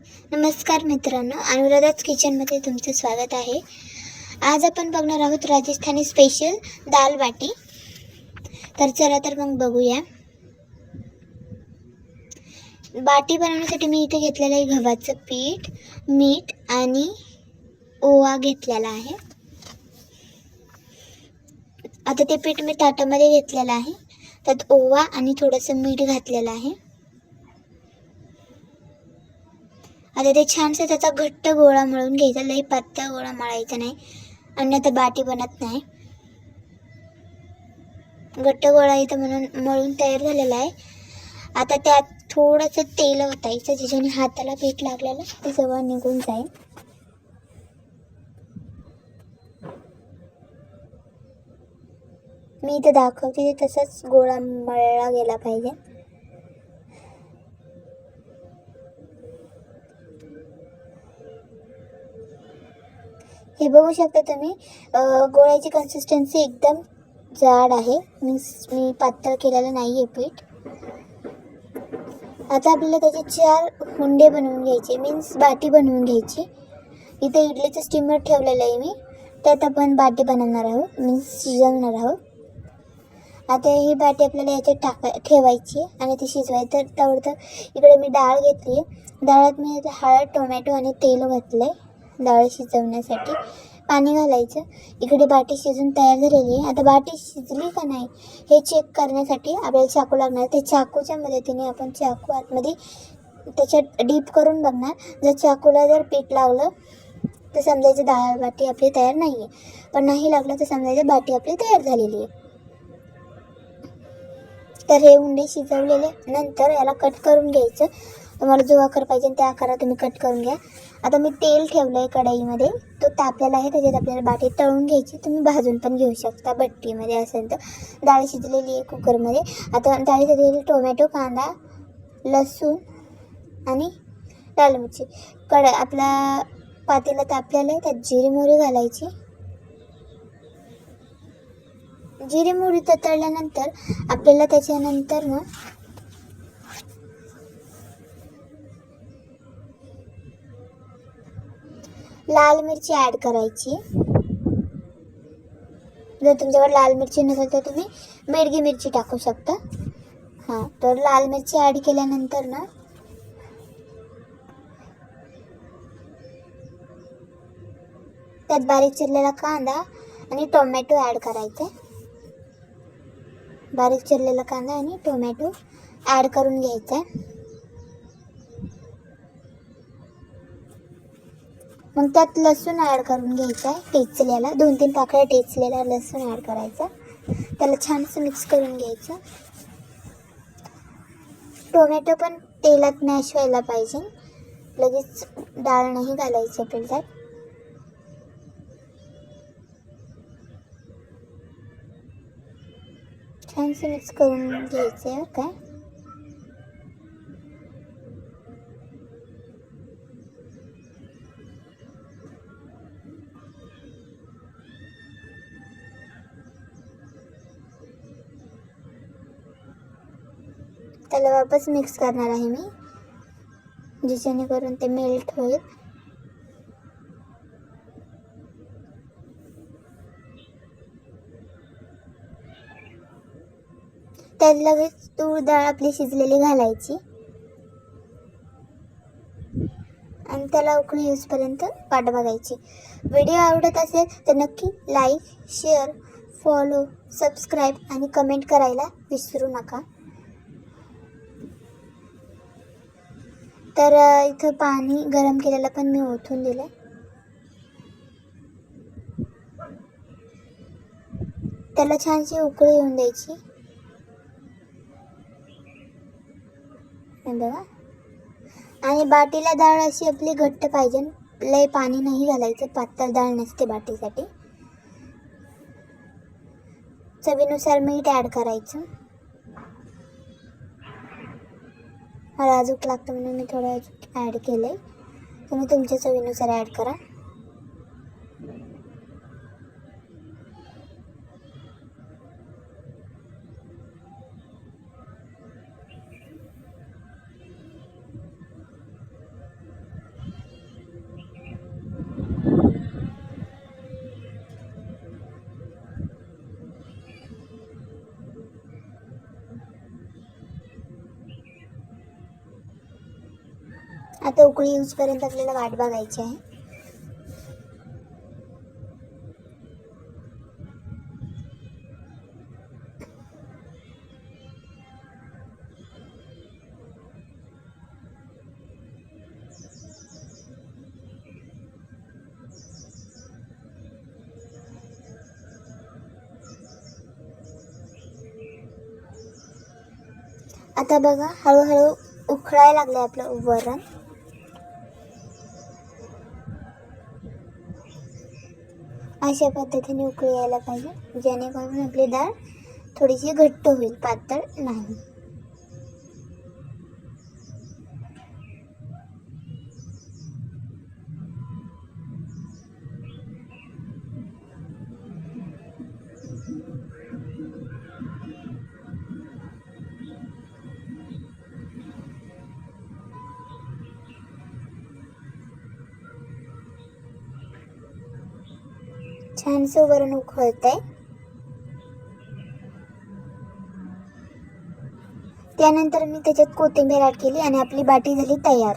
नमस्कार मित्रांनो, अनुराधाच किचनमध्ये तुमचं स्वागत आहे. आज आपण बघणार आहोत राजस्थानी स्पेशल दाल बाटी. तर चला तर मग बघूया. बाटी बनवण्यासाठी मी इथे घेतलेलं आहे गव्हाचं पीठ, मीठ आणि ओवा घेतलेला आहे. आता ते पीठ मी ताटामध्ये घेतलेलं आहे. त्यात ओवा आणि थोडंसं मीठ घातलेलं आहे. आता ते छानसं त्याचा घट्ट गोळा मळून घ्यायचा. लई पातळ गोळा मळायचा नाही, अन्यथा बाटी बनत नाही. घट्ट गोळा इथं मळून तयार झालेला आहे. आता त्यात थोडंसं तेल ओतायचं, ज्याच्याने हाताला पीठ लागलेलं ते सगळं निघून जाईल. मी इथं दाखवते ते तसंच गोळा मळला गेला पाहिजे. हे बघू शकता तुम्ही, गोळ्याची कन्सिस्टन्सी एकदम जाड आहे. मी पातळ केलेलं नाही आहे पीठ. आता आपल्याला त्याचे 4 हुंडे बनवून घ्यायचे, मीन्स बाटी बनवून घ्यायची. इथे इडलीचं स्टीमर ठेवलेलं आहे मी, त्यात आपण बाटी बनवणार आहोत, मीन्स शिजवणार आहोत. आता ही बाटी आपल्याला याच्यात ठेवायची आणि ती शिजवायची. तर तेवढं इकडे मी डाळ घेतली. डाळात मी हळद, टोमॅटो आणि तेल घातलं डाळ शिजवण्यासाठी. पाणी घालायचं. इकडे बाटी शिजून तयार झालेली आहे. आता बाटी शिजली का नाही हे चेक करण्यासाठी आपल्याला चाकू लागणार. ते चाकूच्या मदतीने आपण चाकू आतमध्ये त्याच्यात डीप करून बघणार. जर चाकूला जर पीठ लागलं तर समजायचं डाळ बाटी आपली तयार नाही आहे, पण नाही लागलं तर समजायचं बाटी आपली तयार झालेली आहे. तर हे उंडे शिजवलेले नंतर याला कट करून घ्यायचं. तुम्हाला जो आकार पाहिजे त्या आकारात तुम्ही कट करून घ्या. आता मी तेल ठेवलं आहे कढईमध्ये, तो तापलेला आहे. त्याच्यात आपल्याला बाटी तळून घ्यायची. तुम्ही भाजून पण घेऊ शकता भट्टीमध्ये असेल तर. डाळ शिजलेली आहे कुकरमध्ये. आता डाळी शिजलेली टोमॅटो, कांदा, लसूण आणि लाल मिरची. आपला पातेला तापलेला आहे, त्यात जिरी मोहरी घालायची. जिरी मोहरी तळल्यानंतर आपल्याला त्याच्यानंतर लाल मिरची ॲड करायची. जर तुमच्याकडे लाल मिरची नसेल तर तुम्ही बेडगी मिरची टाकू शकता. तर लाल मिरची ॲड केल्यानंतर त्यात बारीक चिरलेला कांदा आणि टोमॅटो ॲड करायचे. बारीक चिरलेला कांदा आणि टोमॅटो ॲड करून घ्यायचा. मग त्यात लसूण ॲड करून घ्यायचा आहे. टेचलेला 2-3 पाकळ्या टेचलेला लसूण ॲड करायचा. त्याला छानसं मिक्स करून घ्यायचं. टोमॅटो पण तेलात मॅश व्हायला पाहिजे, लगेच डाळ नाही घालायची आपल्याला त्यात. छानसं मिक्स करून घ्यायचं आहे काय. त्याला वापस मिक्स करणार आहे मी, ज्याच्याने ते मेल्ट होईल. त्यात लगेच तूर डाळ आपली शिजलेली घालायची आणि त्याला उकळी येऊपर्यंत वाट बघायची. व्हिडिओ आवडत असेल तर नक्की लाईक, शेअर, फॉलो, सबस्क्राईब आणि कमेंट करायला विसरू नका. तर इथं पाणी गरम केलेलं पण मी ओतून दिलं. त्याला छानशी उकळी येऊन द्यायची. बघा, आणि बाटीला डाळ अशी आपली घट्ट पाहिजे, लय पाणी नाही घालायचं, पातळ डाळ नसते बाटीसाठी. चवीनुसार मीठ ॲड करायचं. मला अजून लागतं म्हणून मी थोडं अजून ॲड केलं आहे. तुम्ही तुमच्या चवीनुसार ॲड करा. आता उकळी येऊसपर्यंत आपल्याला वाट बघायची आहे. आता बघा हळूहळू उकळायला लागलं आपलं वरण. अशा पद्धतीने उकळी यायला पाहिजे, जेणेकरून आपली डाळ थोडीशी घट्ट होईल, पातळ नाही. छानसं वरण उकळतंय. त्यानंतर मी त्याच्यात कोथिंबीर ॲड केली आणि आपली बाटी झाली तयार.